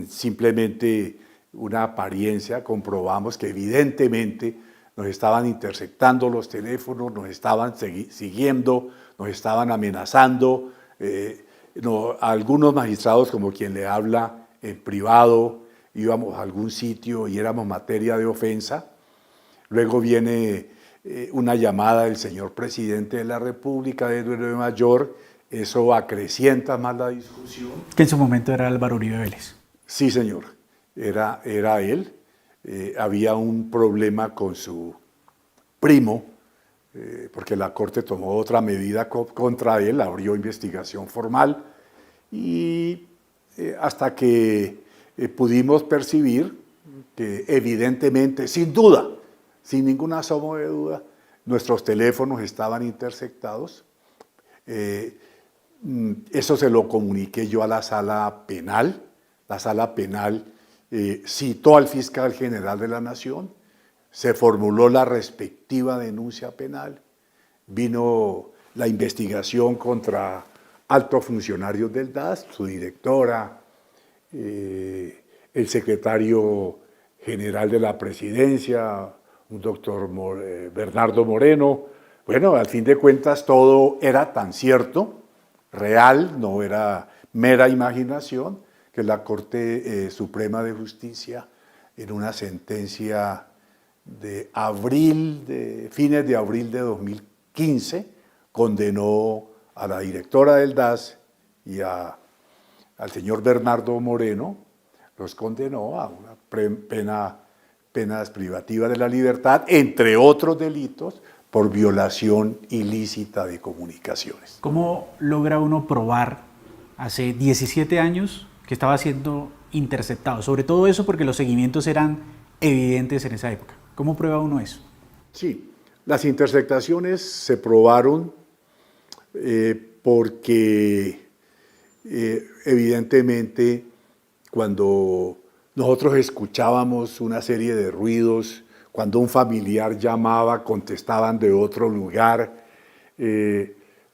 simplemente una apariencia, comprobamos que evidentemente nos estaban interceptando los teléfonos, nos estaban siguiendo, nos estaban amenazando. Algunos magistrados, como quien le habla en privado, íbamos a algún sitio y éramos materia de ofensa. Luego viene una llamada del señor presidente de la República de Nueva York. Eso acrecienta más la discusión. Que en su momento era Álvaro Uribe Vélez. Sí, señor, era él. Había un problema con su primo, porque la Corte tomó otra medida contra él, abrió investigación formal, y hasta que pudimos percibir que evidentemente, sin duda, sin ningún asomo de duda, nuestros teléfonos estaban interceptados. Eso se lo comuniqué yo a la sala penal. La sala penal citó al fiscal general de la Nación, se formuló la respectiva denuncia penal, vino la investigación contra altos funcionarios del DAS, su directora, el secretario general de la presidencia, un doctor Bernardo Moreno. Bueno, al fin de cuentas todo era tan cierto, real, no era mera imaginación, que la Corte Suprema de Justicia, en una sentencia de fines de abril de 2015, condenó a la directora del DAS y al señor Bernardo Moreno, los condenó a una penas privativas de la libertad, entre otros delitos, por violación ilícita de comunicaciones. ¿Cómo logra uno probar hace 17 años que estaba siendo interceptado? Sobre todo eso porque los seguimientos eran evidentes en esa época. ¿Cómo prueba uno eso? Sí, las interceptaciones se probaron porque evidentemente cuando nosotros escuchábamos una serie de ruidos, cuando un familiar llamaba, contestaban de otro lugar,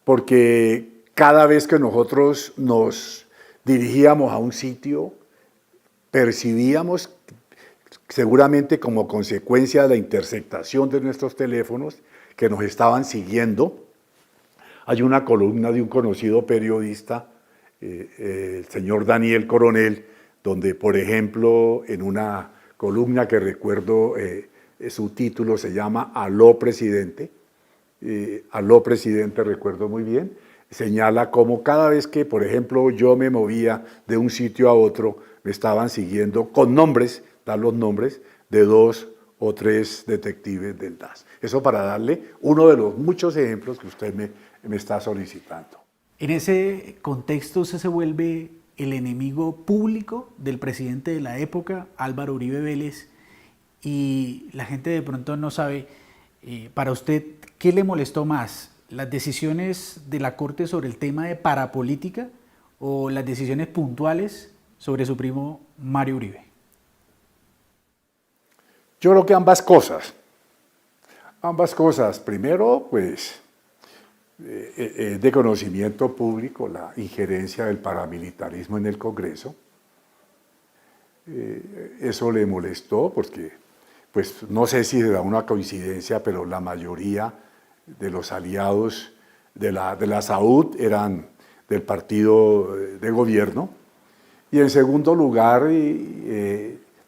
porque cada vez que nosotros nos dirigíamos a un sitio, percibíamos, seguramente como consecuencia de la interceptación de nuestros teléfonos, que nos estaban siguiendo. Hay una columna de un conocido periodista, el señor Daniel Coronel, donde, por ejemplo, en una columna que recuerdo, su título se llama Aló Presidente, recuerdo muy bien, señala cómo cada vez que, por ejemplo, yo me movía de un sitio a otro, me estaban siguiendo con nombres, dan los nombres de 2 o 3 detectives del DAS. Eso para darle uno de los muchos ejemplos que usted me está solicitando. En ese contexto usted se vuelve el enemigo público del presidente de la época, Álvaro Uribe Vélez, y la gente de pronto no sabe, para usted, ¿qué le molestó más? ¿Las decisiones de la Corte sobre el tema de parapolítica o las decisiones puntuales sobre su primo Mario Uribe? Yo creo que ambas cosas. Ambas cosas. Primero, pues, de conocimiento público la injerencia del paramilitarismo en el Congreso. Eso le molestó porque, pues, no sé si era una coincidencia, pero la mayoría de los aliados de la SAUD eran del partido de gobierno. Y en segundo lugar,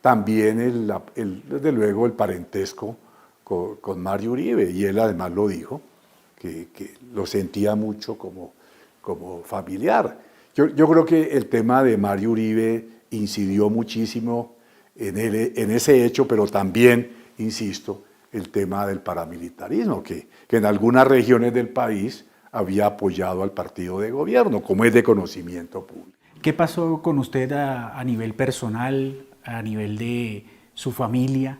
también, desde luego, el parentesco con Mario Uribe. Y él además lo dijo, que lo sentía mucho como familiar. Yo creo que el tema de Mario Uribe incidió muchísimo en ese hecho, pero también, insisto, el tema del paramilitarismo, que en algunas regiones del país había apoyado al partido de gobierno, como es de conocimiento público. ¿Qué pasó con usted a nivel personal, a nivel de su familia,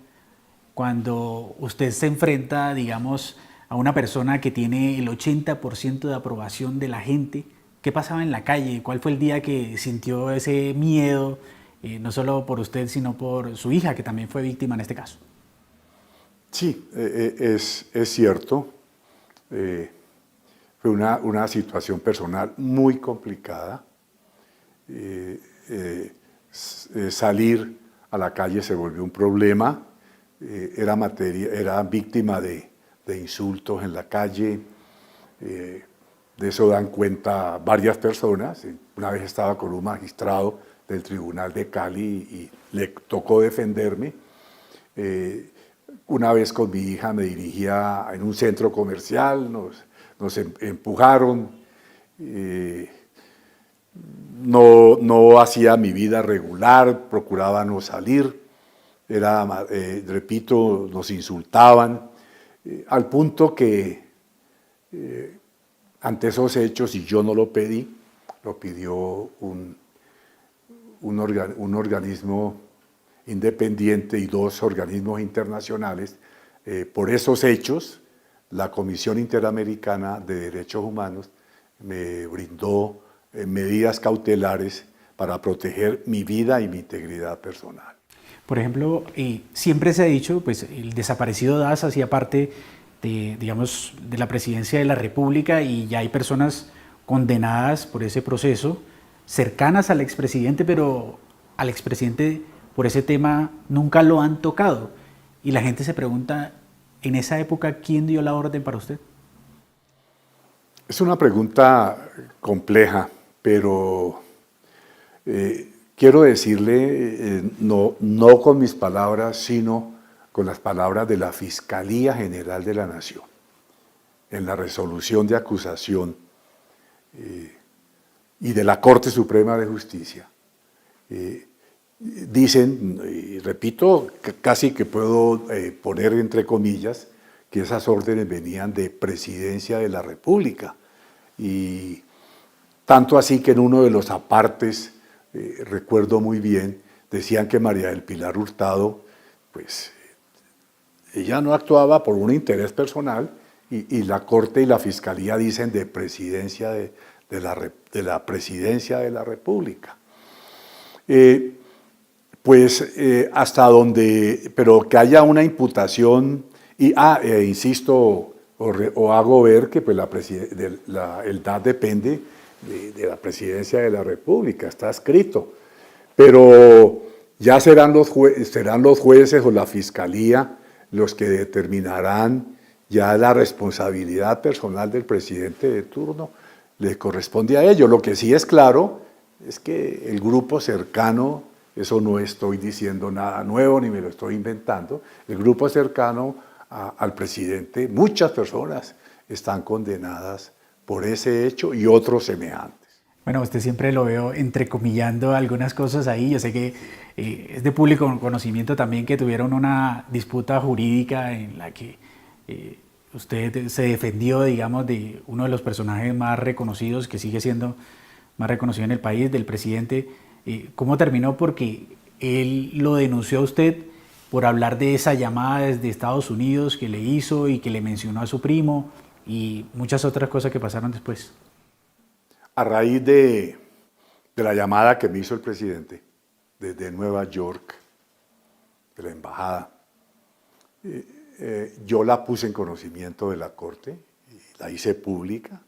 cuando usted se enfrenta, digamos, a una persona que tiene el 80% de aprobación de la gente? ¿Qué pasaba en la calle? ¿Cuál fue el día que sintió ese miedo, no solo por usted, sino por su hija, que también fue víctima en este caso? Sí, es cierto. Fue una situación personal muy complicada. Salir a la calle se volvió un problema. Era víctima de insultos en la calle. De eso dan cuenta varias personas. Una vez estaba con un magistrado del Tribunal de Cali y le tocó defenderme. Una vez con mi hija me dirigía en un centro comercial, nos empujaron, no hacía mi vida regular, procuraba no salir, repito, nos insultaban, al punto que ante esos hechos, y yo no lo pedí, lo pidió un organismo independiente y dos organismos internacionales. Por esos hechos, la Comisión Interamericana de Derechos Humanos me brindó medidas cautelares para proteger mi vida y mi integridad personal. Por ejemplo, siempre se ha dicho, pues el desaparecido Daza hacía parte de, digamos, de la presidencia de la República y ya hay personas condenadas por ese proceso, cercanas al expresidente, pero al expresidente por ese tema nunca lo han tocado. Y la gente se pregunta, en esa época, ¿quién dio la orden para usted? Es una pregunta compleja, pero quiero decirle, no con mis palabras, sino con las palabras de la Fiscalía General de la Nación. En la resolución de acusación y de la Corte Suprema de Justicia, dicen, y repito, casi que puedo poner entre comillas, que esas órdenes venían de Presidencia de la República. Y tanto así que en uno de los apartes, recuerdo muy bien, decían que María del Pilar Hurtado, pues ella no actuaba por un interés personal y la Corte y la Fiscalía dicen de Presidencia de la Presidencia de la República. Hasta donde, pero que haya una imputación, insisto, o hago ver que pues, el DAT depende de la Presidencia de la República, está escrito, pero ya serán los jueces o la Fiscalía los que determinarán ya la responsabilidad personal del presidente de turno, le corresponde a ellos. Lo que sí es claro es que el grupo cercano, eso no estoy diciendo nada nuevo ni me lo estoy inventando, el grupo cercano al presidente, muchas personas están condenadas por ese hecho y otros semejantes. Bueno, usted siempre lo veo entrecomillando algunas cosas ahí. Yo sé que es de público conocimiento también que tuvieron una disputa jurídica en la que usted se defendió, digamos, de uno de los personajes más reconocidos, que sigue siendo más reconocido en el país, del presidente. ¿Cómo terminó? Porque él lo denunció a usted por hablar de esa llamada desde Estados Unidos que le hizo y que le mencionó a su primo y muchas otras cosas que pasaron después. A raíz de la llamada que me hizo el presidente desde Nueva York, de la embajada, yo la puse en conocimiento de la Corte, y la hice pública,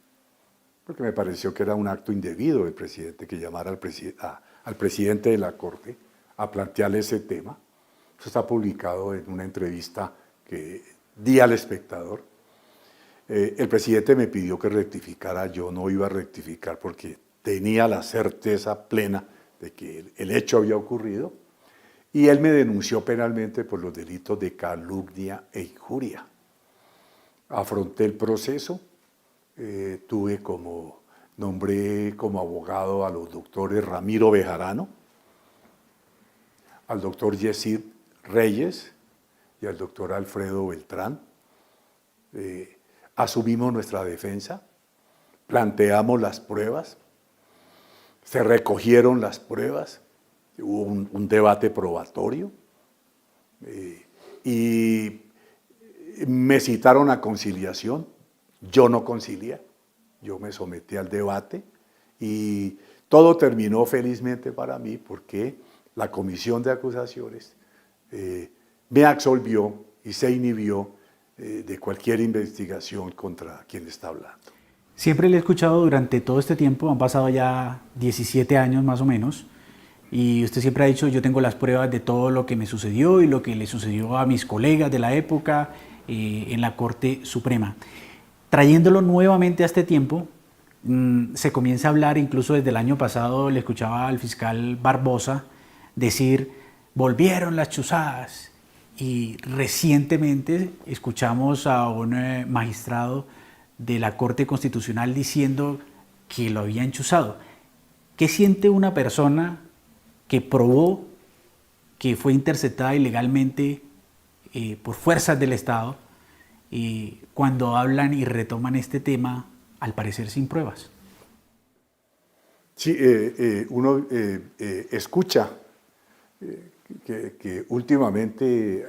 porque me pareció que era un acto indebido del presidente que llamara al presidente de la Corte a plantearle ese tema. Eso está publicado en una entrevista que di al Espectador. El presidente me pidió que rectificara, yo no iba a rectificar porque tenía la certeza plena de que el hecho había ocurrido, y él me denunció penalmente por los delitos de calumnia e injuria. Afronté el proceso, nombré como abogado a los doctores Ramiro Bejarano, al doctor Yesid Reyes y al doctor Alfredo Beltrán. Asumimos nuestra defensa, planteamos las pruebas, se recogieron las pruebas, hubo un debate probatorio y me citaron a conciliación. Yo no concilié, yo me sometí al debate y todo terminó felizmente para mí porque la comisión de acusaciones me absolvió y se inhibió de cualquier investigación contra quien está hablando. Siempre le he escuchado durante todo este tiempo, han pasado ya 17 años más o menos, y usted siempre ha dicho, yo tengo las pruebas de todo lo que me sucedió y lo que le sucedió a mis colegas de la época en la Corte Suprema. Trayéndolo nuevamente a este tiempo, se comienza a hablar, incluso desde el año pasado le escuchaba al fiscal Barbosa decir, volvieron las chuzadas, y recientemente escuchamos a un magistrado de la Corte Constitucional diciendo que lo habían chuzado. ¿Qué siente una persona que probó que fue interceptada ilegalmente por fuerzas del Estado cuando hablan y retoman este tema, al parecer sin pruebas? Sí, uno escucha que últimamente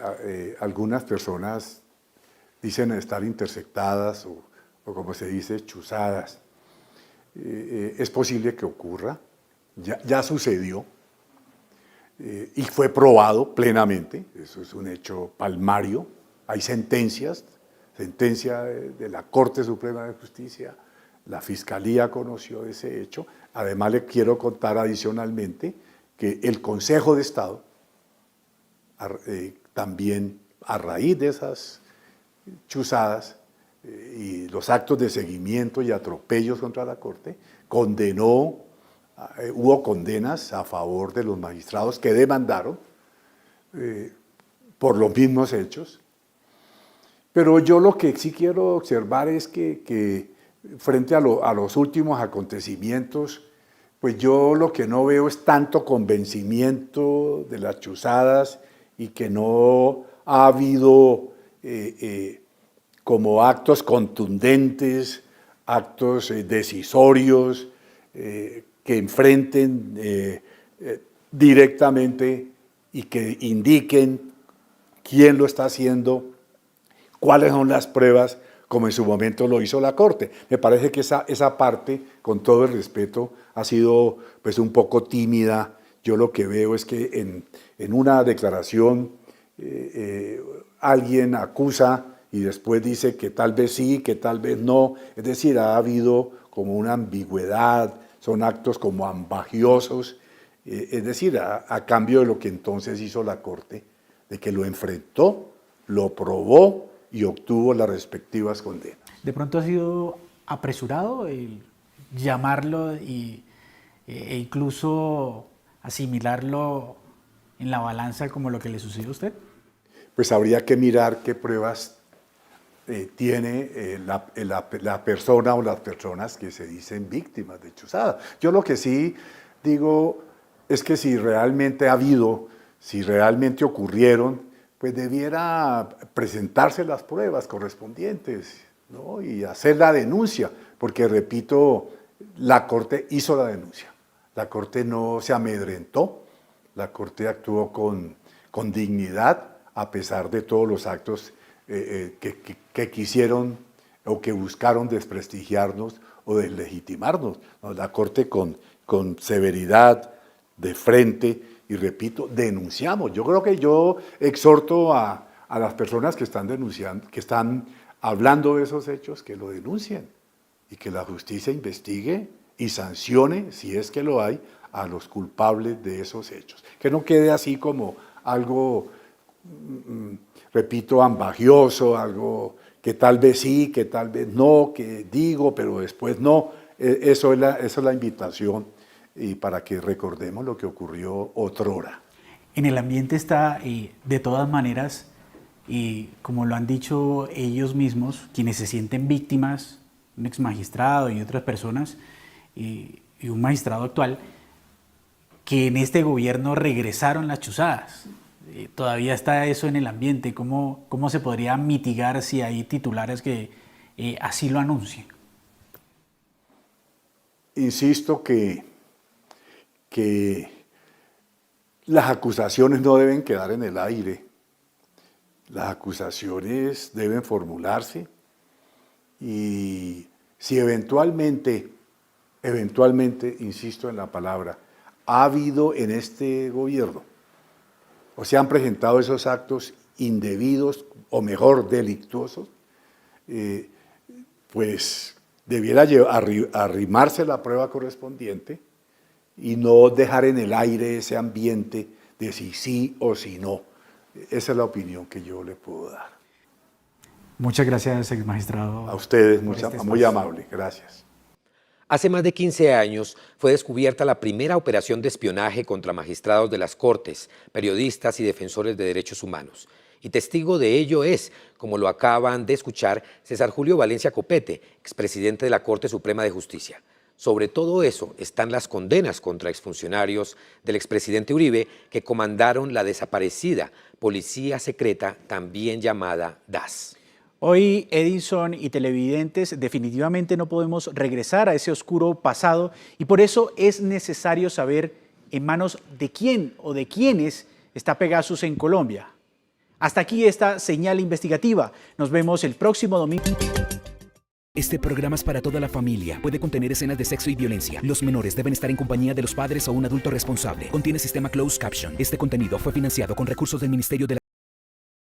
algunas personas dicen estar interceptadas o como se dice, chuzadas. Es posible que ocurra, ya sucedió y fue probado plenamente, eso es un hecho palmario, hay sentencia de la Corte Suprema de Justicia, la Fiscalía conoció ese hecho. Además le quiero contar adicionalmente que el Consejo de Estado también a raíz de esas chuzadas y los actos de seguimiento y atropellos contra la Corte, hubo condenas a favor de los magistrados que demandaron por los mismos hechos. Pero yo lo que sí quiero observar es que frente a los últimos acontecimientos, pues yo lo que no veo es tanto convencimiento de las chuzadas y que no ha habido como actos contundentes, actos decisorios que enfrenten directamente y que indiquen quién lo está haciendo, cuáles son las pruebas, como en su momento lo hizo la Corte. Me parece que esa parte, con todo el respeto, ha sido pues un poco tímida. Yo lo que veo es que en una declaración alguien acusa y después dice que tal vez sí, que tal vez no. Es decir, ha habido como una ambigüedad, son actos como ambagiosos, es decir, a cambio de lo que entonces hizo la Corte, de que lo enfrentó, lo probó y obtuvo las respectivas condenas. ¿De pronto ha sido apresurado el llamarlo e incluso asimilarlo en la balanza como lo que le sucedió a usted? Pues habría que mirar qué pruebas tiene la persona o las personas que se dicen víctimas de chuzada. Yo lo que sí digo es que si realmente ha habido, si realmente ocurrieron, pues debiera presentarse las pruebas correspondientes, ¿no? Y hacer la denuncia, porque repito, la Corte hizo la denuncia. La Corte no se amedrentó, la Corte actuó con dignidad, a pesar de todos los actos que quisieron o que buscaron desprestigiarnos o deslegitimarnos. La Corte con severidad, de frente, y repito, denunciamos. Yo creo que yo exhorto a las personas que están denunciando, que están hablando de esos hechos, que lo denuncien y que la justicia investigue y sancione, si es que lo hay, a los culpables de esos hechos. Que no quede así como algo, repito, ambagioso, algo que tal vez sí, que tal vez no, que digo, pero después no. Esa es la invitación, y para que recordemos lo que ocurrió otrora. En el ambiente está, de todas maneras, como lo han dicho ellos mismos, quienes se sienten víctimas, un ex magistrado y otras personas, y un magistrado actual, que en este gobierno regresaron las chuzadas. Todavía está eso en el ambiente. ¿Cómo se podría mitigar si hay titulares que así lo anuncien? Insisto que las acusaciones no deben quedar en el aire. Las acusaciones deben formularse y si eventualmente, insisto en la palabra, ha habido en este gobierno o se han presentado esos actos indebidos o mejor delictuosos, pues debiera arrimarse la prueba correspondiente y no dejar en el aire ese ambiente de si sí o si no. Esa es la opinión que yo le puedo dar. Muchas gracias, exmagistrado. A ustedes, muy amable. Gracias. Hace más de 15 años fue descubierta la primera operación de espionaje contra magistrados de las Cortes, periodistas y defensores de derechos humanos. Y testigo de ello es, como lo acaban de escuchar, César Julio Valencia Copete, expresidente de la Corte Suprema de Justicia. Sobre todo eso están las condenas contra exfuncionarios del expresidente Uribe que comandaron la desaparecida Policía Secreta, también llamada DAS. Hoy, Edison y televidentes, definitivamente no podemos regresar a ese oscuro pasado y por eso es necesario saber en manos de quién o de quiénes está Pegasus en Colombia. Hasta aquí esta señal investigativa. Nos vemos el próximo domingo. Este programa es para toda la familia. Puede contener escenas de sexo y violencia. Los menores deben estar en compañía de los padres o un adulto responsable. Contiene sistema closed caption. Este contenido fue financiado con recursos del Ministerio de la